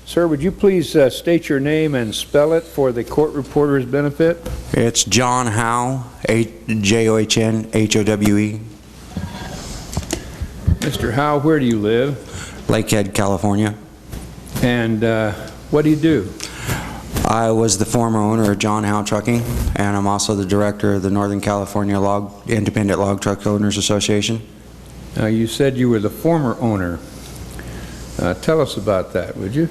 Sir, would you please state your name and spell it for the court reporter's benefit? It's John Howe, John-Howe. Mr. Howe, where do you live? Lakehead, California. And what do you do? I was the former owner of John Howe Trucking, and I'm also the director of the Northern California Independent Log Truck Owners Association. Now, you said you were the former owner. Tell us about that, would you?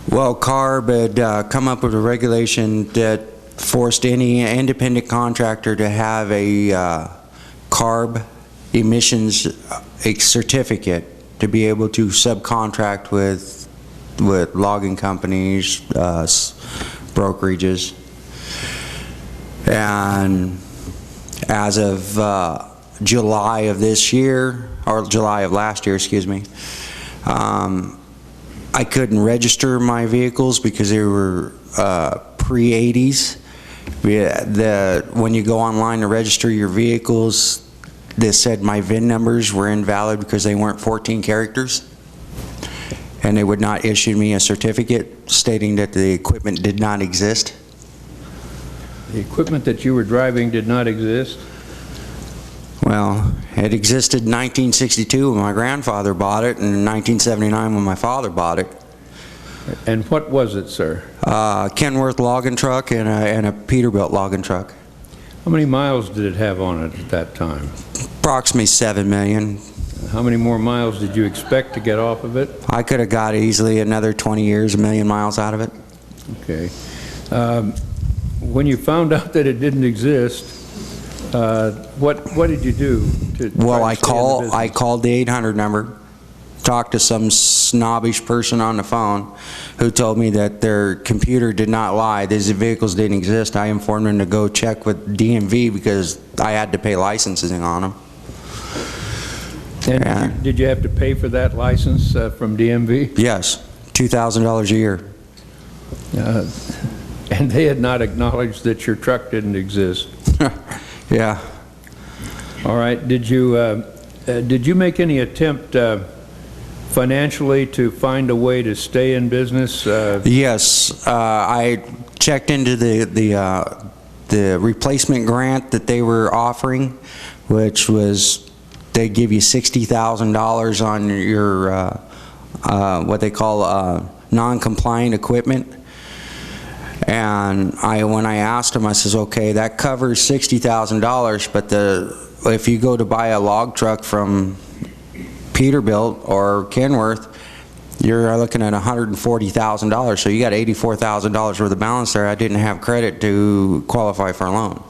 Well, CARB had come up with a regulation that forced any independent contractor to have a CARB emissions certificate to be able to subcontract with logging companies, brokerages. And as of July of this year, or July of last year, excuse me, I couldn't register my vehicles because they were pre-80s. When you go online to register your vehicles, they said my VIN numbers were invalid because they weren't 14 characters, and they would not issue me a certificate stating that the equipment did not exist. The equipment that you were driving did not exist? Well, it existed in 1962 when my grandfather bought it, and in 1979 when my father bought it. And what was it, sir? Kenworth logging truck and a Peterbilt logging truck. How many miles did it have on it at that time? Approximately 7 million. How many more miles did you expect to get off of it? I could have got easily another 20 years, 1 million miles out of it. Okay. When you found out that it didn't exist, what did you do to Well, I called the 800 number, talked to some snobbish person on the phone who told me that their computer did not lie, these vehicles didn't exist. I informed them to go check with DMV because I had to pay licensing on them. And did you have to pay for that license from DMV? Yes, $2,000 a year. And they had not acknowledged that your truck didn't exist. Yeah. All right. Did you make any attempt financially to find a way to stay in business? Yes, I checked into the replacement grant that they were offering, which was they give you $60,000 on your what they call non-compliant equipment. And when I asked them, I says, okay, that covers $60,000, but if you go to buy a log truck from Peterbilt or Kenworth, you're looking at $140,000, so you got $84,000 worth of balance there. I didn't have credit to qualify for a loan.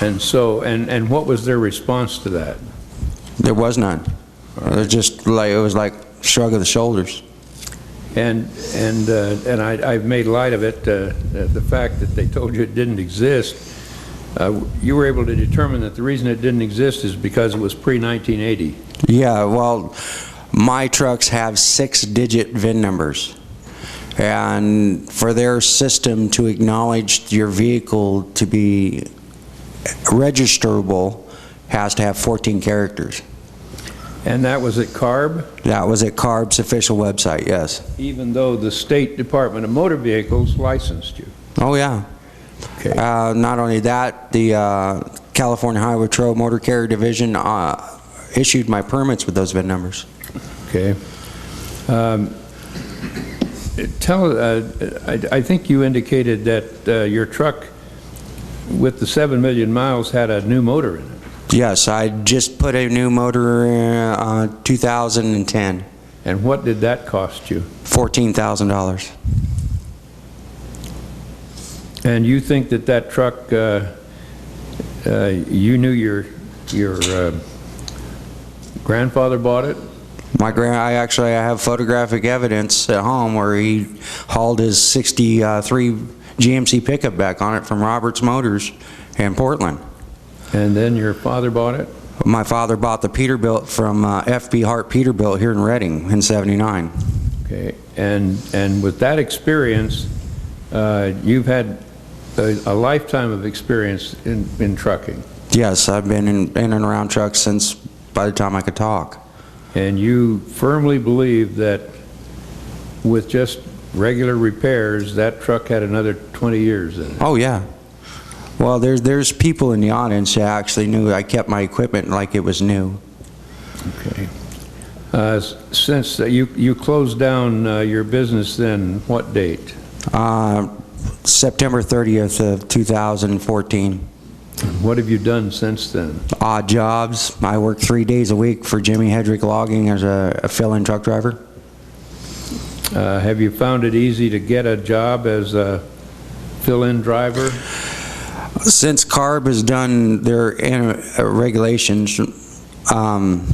And so, and what was their response to that? There was none. It was just like, it was like shrug of the shoulders. And I've made light of it, the fact that they told you it didn't exist. You were able to determine that the reason it didn't exist is because it was pre-1980. Yeah, well, my trucks have 6-digit VIN numbers. And for their system to acknowledge your vehicle to be registerable has to have 14 characters. And that was at CARB? That was at CARB's official website, yes. Even though the State Department of Motor Vehicles licensed you? Oh, yeah. Okay. Not only that, the California Highway Patrol Motor Carrier Division issued my permits with those VIN numbers. Okay. I think you indicated that your truck with the 7 million miles had a new motor in it. Yes, I just put a new motor in 2010. And what did that cost you? $14,000. And you think that that truck, you knew your grandfather bought it? I have photographic evidence at home where he hauled his 63 GMC pickup back on it from Roberts Motors in Portland. And then your father bought it? My father bought the Peterbilt from FB Hart Peterbilt here in Reading in '79. Okay, and with that experience, you've had a lifetime of experience in trucking. Yes, I've been in and around trucks since by the time I could talk. And you firmly believe that with just regular repairs, that truck had another 20 years in it. Oh, yeah. Well, there's people in the audience that actually knew I kept my equipment like it was new. Okay. Since you closed down your business then, what date? September 30th of 2014. What have you done since then? Odd jobs. I work 3 days a week for Jimmy Hedrick Logging as a fill-in truck driver. Have you found it easy to get a job as a fill-in driver? Since CARB has done their regulations,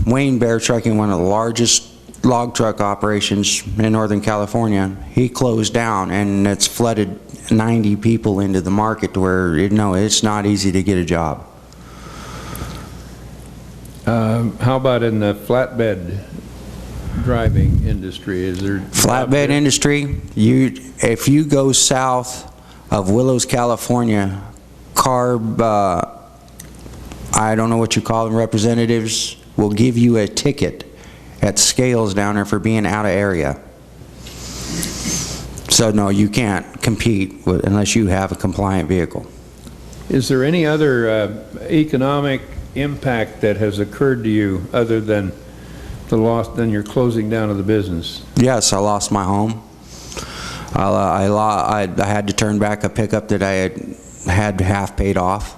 Wayne Bear Trucking, one of the largest log truck operations in Northern California, he closed down, and it's flooded 90 people into the market to where, it's not easy to get a job. How about in the flatbed driving industry? Is there Flatbed industry, if you go south of Willows, California, CARB, I don't know what you call them, representatives, will give you a ticket at scales down there for being out of area. So no, you can't compete unless you have a compliant vehicle. Is there any other economic impact that has occurred to you other than the loss, than your closing down of the business? Yes, I lost my home. I had to turn back a pickup that I had half paid off.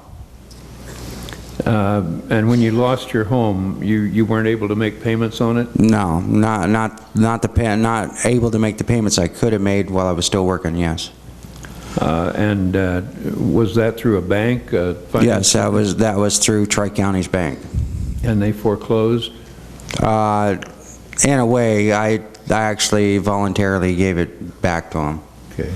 And when you lost your home, you weren't able to make payments on it? No, not able to make the payments I could have made while I was still working. Yes. And was that through a bank? Yes, that was through Tri-County's bank. And they foreclosed? In a way, I actually voluntarily gave it back to them. Okay.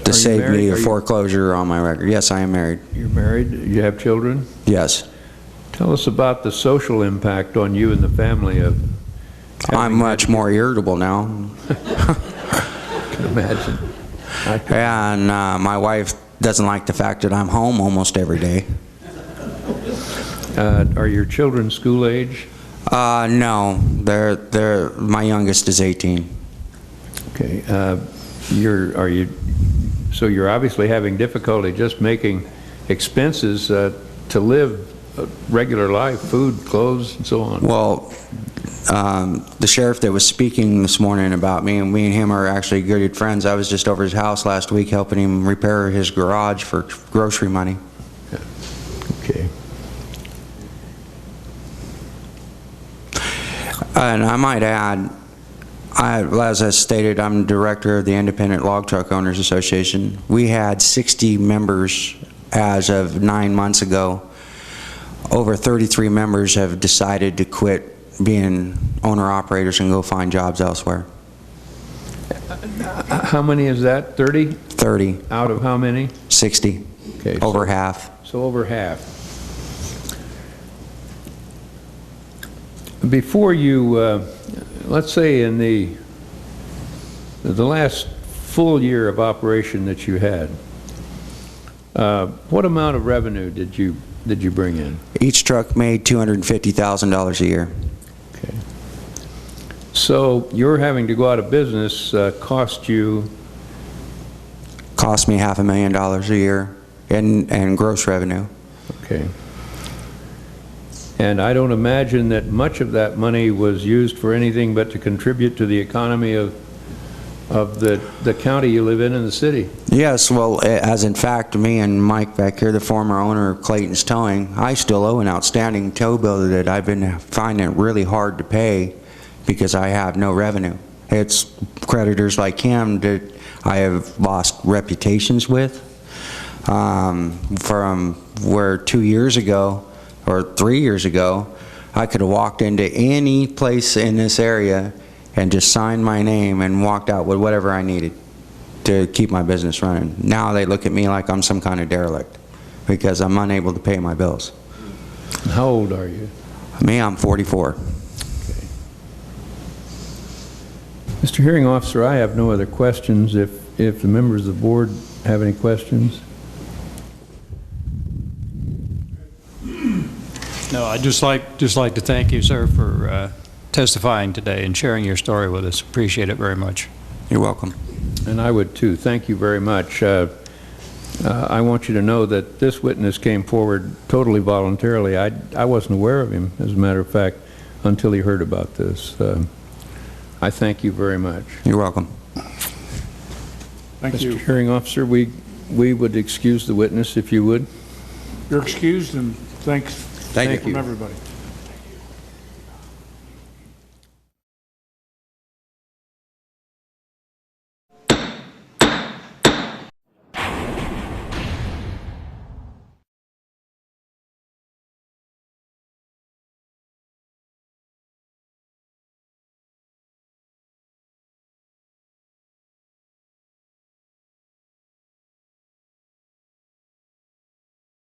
To save me a foreclosure on my record. Yes, I am married. You're married? You have children? Yes. Tell us about the social impact on you and the family of... I'm much more irritable now. I can imagine. And my wife doesn't like the fact that I'm home almost every day. Are your children school age? No, my youngest is 18. Okay. So you're obviously having difficulty just making expenses to live a regular life, food, clothes, and so on. Well, the sheriff that was speaking this morning about me and him are actually good friends. I was just over his house last week helping him repair his garage for grocery money. Okay. And I might add, as I stated, I'm director of the Independent Log Truck Owners Association. We had 60 members as of 9 months ago. Over 33 members have decided to quit being owner-operators and go find jobs elsewhere. How many is that? 30? 30. Out of how many? 60. Okay. Over half. So over half. Before you, let's say in the last full year of operation that you had, what amount of revenue did you bring in? Each truck made $250,000 a year. Okay. So your having to go out of business cost me $500,000 a year in gross revenue. Okay. And I don't imagine that much of that money was used for anything but to contribute to the economy of the county you live in and the city. Yes, well, as in fact, me and Mike back here, the former owner of Clayton's Towing, I still owe an outstanding tow bill that I've been finding it really hard to pay because I have no revenue. It's creditors like him that I have lost reputations with, from where 2 years ago or 3 years ago, I could have walked into any place in this area and just signed my name and walked out with whatever I needed to keep my business running. Now they look at me like I'm some kind of derelict because I'm unable to pay my bills. How old are you? Me, I'm 44. Okay. Mr. Hearing Officer, I have no other questions. If the members of the board have any questions? No, I'd just like to thank you, sir, for testifying today and sharing your story with us. Appreciate it very much. You're welcome. And I would too. Thank you very much. I want you to know that this witness came forward totally voluntarily. I wasn't aware of him, as a matter of fact, until he heard about this. I thank you very much. You're welcome. Thank you. Mr. Hearing Officer, we would excuse the witness if you would. You're excused, and thanks Thank from you. everybody.